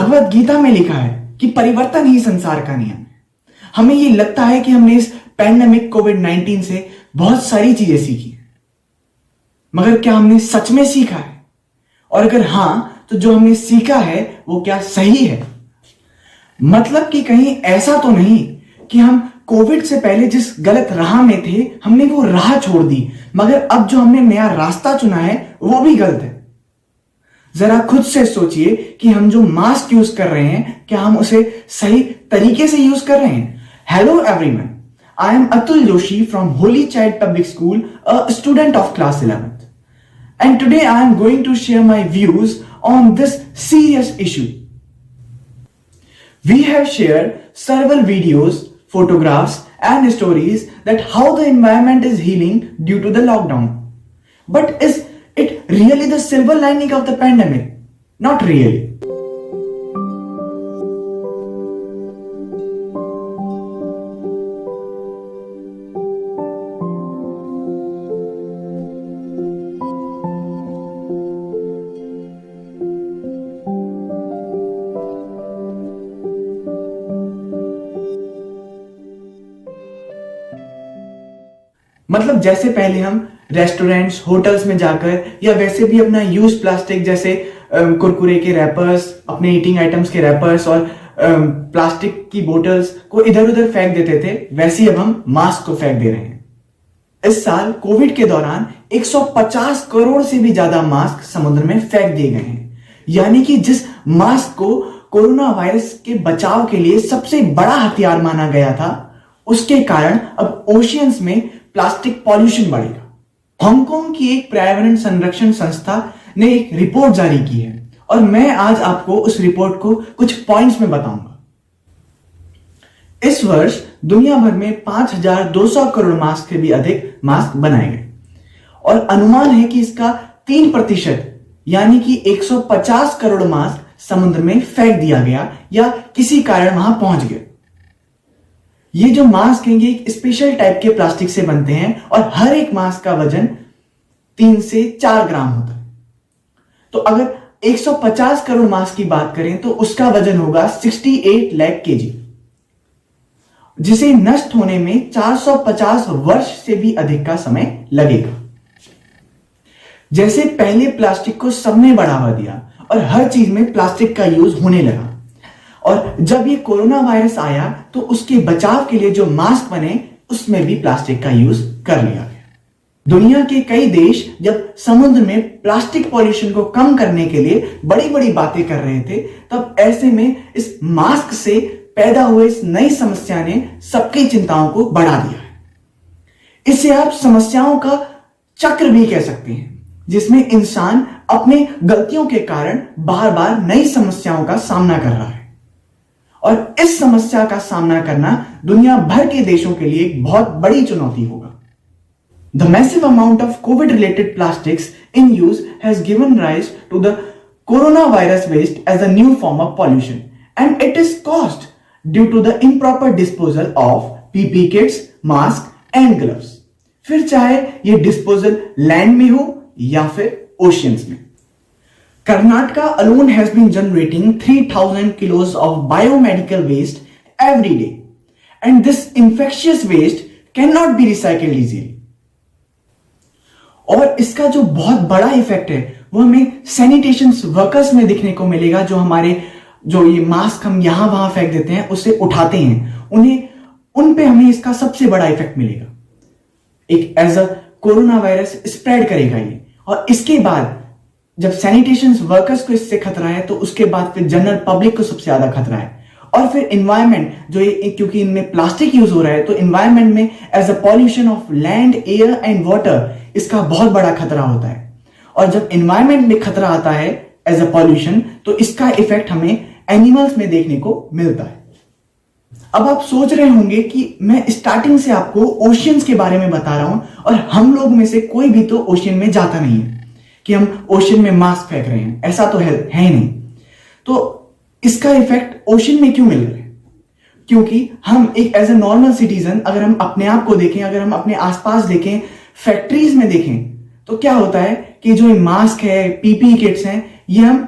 भगवत गीता में लिखा है कि परिवर्तन ही संसार का नियम है। हमें ये लगता है कि हमने इस पैंडेमिक कोविड-19 से बहुत सारी चीजें सीखी, मगर क्या हमने सच में सीखा है? और अगर हां, तो जो हमने सीखा है वो क्या सही है? मतलब कि कहीं ऐसा तो नहीं कि हम कोविड से पहले जिस गलत राह में थे हमने वो राह छोड़ दी, मगर अब जो हमने नया रास्ता चुना है वो भी गलत है। जरा खुद से सोचिए कि हम जो मास्क यूज कर रहे हैं क्या हम उसे सही तरीके से यूज कर रहे हैं? Hello everyone, I am Atul Joshi from Holi child public school, a student of class 11th, and today I am going to share my views on this serious issue. We have shared several videos, photographs and stories that how the environment is healing due to the lockdown. But is it really the silver lining of the pandemic? Not really. मतलब जैसे पहले हम restaurants, hotels में जाकर या वैसे भी अपना यूज प्लास्टिक जैसे कुरकुरे के रैपर्स, अपने ईटिंग आइटम्स के रैपर्स और प्लास्टिक की बोतल्स को इधर उधर फेंक देते थे, वैसे ही अब हम मास्क को फेंक दे रहे हैं। इस साल कोविड के दौरान 150 करोड़ से भी ज्यादा मास्क समुद्र में फेंक दिए गए हैं। यानी कि जिस मास्क को कोरोना वायरस के बचाव के लिए सबसे बड़ा हथियार माना गया था, उसके कारण अब ओशियंस में प्लास्टिक पॉल्यूशन बढ़ेगा। हांगकांग की एक पर्यावरण संरक्षण संस्था ने एक रिपोर्ट जारी की है और मैं आज आपको उस रिपोर्ट को कुछ पॉइंट्स में बताऊंगा। इस वर्ष दुनिया भर में 5,200 करोड़ मास्क से भी अधिक मास्क बनाए गए और अनुमान है कि इसका 3% यानी कि 150 करोड़ मास्क समुद्र में फेंक दिया गया या किसी कारण वहां पहुंच गए। ये जो मास्क हैं ये एक स्पेशल टाइप के प्लास्टिक से बनते हैं और हर एक मास्क का वजन 3 से 4 ग्राम होता है। तो अगर 150 करोड़ मास्क की बात करें तो उसका वजन होगा 68 लाख केजी, जिसे नष्ट होने में 450 वर्ष से भी अधिक का समय लगेगा। जैसे पहले प्लास्टिक को सबने बढ़ावा दिया और हर चीज में प्लास्टिक का यूज होने लगा, और जब ये कोरोना वायरस आया तो उसके बचाव के लिए जो मास्क बने उसमें भी प्लास्टिक का यूज कर लिया गया। दुनिया के कई देश जब समुद्र में प्लास्टिक पॉल्यूशन को कम करने के लिए बड़ी बड़ी बातें कर रहे थे, तब ऐसे में इस मास्क से पैदा हुए इस नई समस्या ने सबकी चिंताओं को बढ़ा दिया है। इसे आप समस्याओं का चक्र भी कह सकते हैं, जिसमें इंसान अपने गलतियों के कारण बार बार नई समस्याओं का सामना कर रहा है। और इस समस्या का सामना करना दुनिया भर के देशों के लिए एक बहुत बड़ी चुनौती होगा। The massive amount of COVID-related plastics in use has given rise to the coronavirus waste as a new form of pollution, and it is caused due to the improper disposal of PPE kits, mask and gloves. फिर चाहे ये disposal land में हो या फिर oceans में। Karnataka alone has been generating 3,000 kilos of biomedical waste every day, and this infectious waste cannot be recycled easily. और इसका जो बहुत बड़ा इफेक्ट है वो हमें सैनिटेशन वर्कर्स में दिखने को मिलेगा, जो ये मास्क हम यहां वहां फेंक देते हैं उसे उठाते हैं, उन पे हमें इसका सबसे बड़ा इफेक्ट मिलेगा। एक as a corona virus spread करेगा ये, और इसके बाद जब सैनिटेशन वर्कर्स को इससे खतरा है तो उसके बाद फिर जनरल पब्लिक को सबसे ज्यादा खतरा है। और फिर इन्वायरमेंट जो ये, क्योंकि इनमें प्लास्टिक यूज हो रहा है तो इन्वायरमेंट में as a pollution of land, air and water इसका बहुत बड़ा खतरा होता है। और जब इन्वायरमेंट में खतरा आता है एज अ पॉल्यूशन, तो इसका इफेक्ट हमें एनिमल्स में देखने को मिलता है। अब आप सोच रहे होंगे कि मैं स्टार्टिंग से आपको ओशियंस के बारे में बता रहा हूं और हम लोग में से कोई भी तो ओशियन में जाता नहीं है कि हम ओशियन में मास्क फेंक रहे हैं, ऐसा तो है ही नहीं। तो इसका इफेक्ट ओशियन में क्यों मिल रहा है? क्योंकि हम एक एज ए नॉर्मल सिटीजन अगर हम अपने आप को देखें, अगर हम अपने आसपास देखें, फैक्ट्रीज में देखें, तो क्या होता है कि जो मास्क है, पीपीई किट्स हैं, ये हम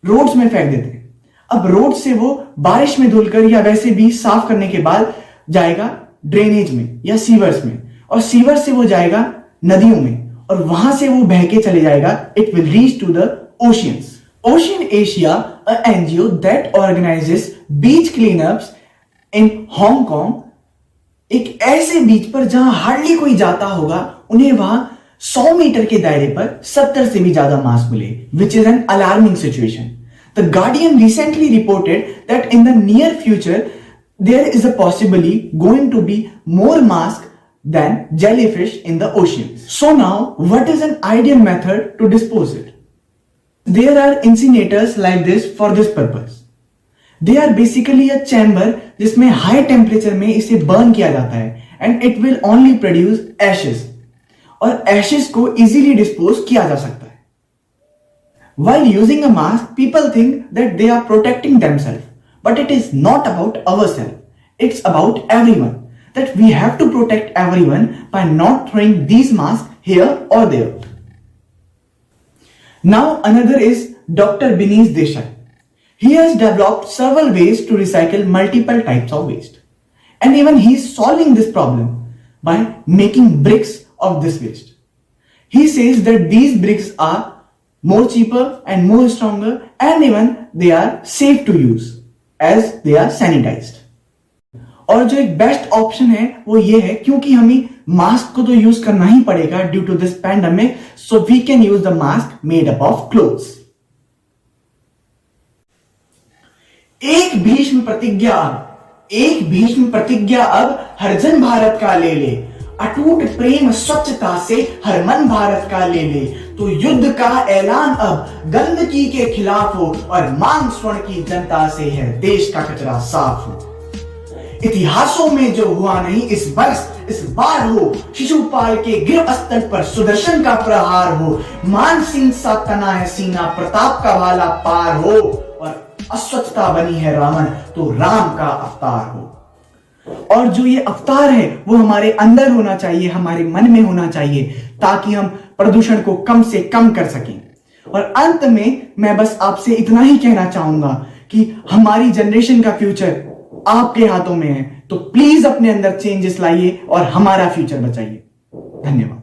रोड्स में फेंक देते हैं। अब रोड से वो बारिश में धुलकर या वैसे भी साफ करने के बाद जाएगा ड्रेनेज में या सीवर्स में, और सीवर से वो जाएगा नदियों में, और वहां से वो बह के चले जाएगा, it will reach to the oceans. Ocean Asia, a NGO that organises beach cleanups in Hong Kong, एक ऐसे बीच पर जहां हार्डली कोई जाता होगा, उन्हें वहां 100 मीटर के दायरे पर 70 से भी ज्यादा मास्क मिले, which is an alarming situation. The Guardian recently reported that in the near future there is a possibly going to be more masks than jellyfish in the oceans. So now, what is an ideal method to dispose it? There are incinerators like this for this purpose. They are basically a chamber जिसमें high temperature में इसे burn किया जाता है and it will only produce ashes. और ashes को easily dispose किया जा सकता है। While using a mask, people think that they are protecting themselves, but it is not about ourselves. It's about everyone. That we have to protect everyone by not throwing these masks here or there. Now another is Dr. Binesh Desai. He has developed several ways to recycle multiple types of waste. And even he is solving this problem by making bricks of this waste. He says that these bricks are more cheaper and more stronger, and even they are safe to use as they are sanitized. और जो एक best option है वो ये है, क्योंकि हमें mask को तो यूज करना ही पड़ेगा due to this pandemic, so we can use the mask made up of clothes. एक भीष्म प्रतिज्ञा अब हर जन भारत का ले ले, अटूट प्रेम स्वच्छता से हर मन भारत का ले ले, तो युद्ध का ऐलान अब गंदगी के खिलाफ हो और मांग स्वर्ण की जनता से है देश का कचरा साफ हो। इतिहासों में जो हुआ नहीं इस बार हो, शिशुपाल के गिर अस्तर पर सुदर्शन का प्रहार हो, मान सिंह सा तना है सीना, प्रताप का भाला पार हो, और अस्वच्छता बनी है रावण तो राम का अवतार हो। और जो ये अवतार है वो हमारे अंदर होना चाहिए, हमारे मन में होना चाहिए, ताकि हम प्रदूषण को कम से कम कर सकें। और अंत में मैं बस आपसे इतना ही कहना चाहूंगा कि हमारी जनरेशन का फ्यूचर आपके हाथों में है, तो प्लीज अपने अंदर चेंजेस लाइए और हमारा फ्यूचर बचाइए। धन्यवाद।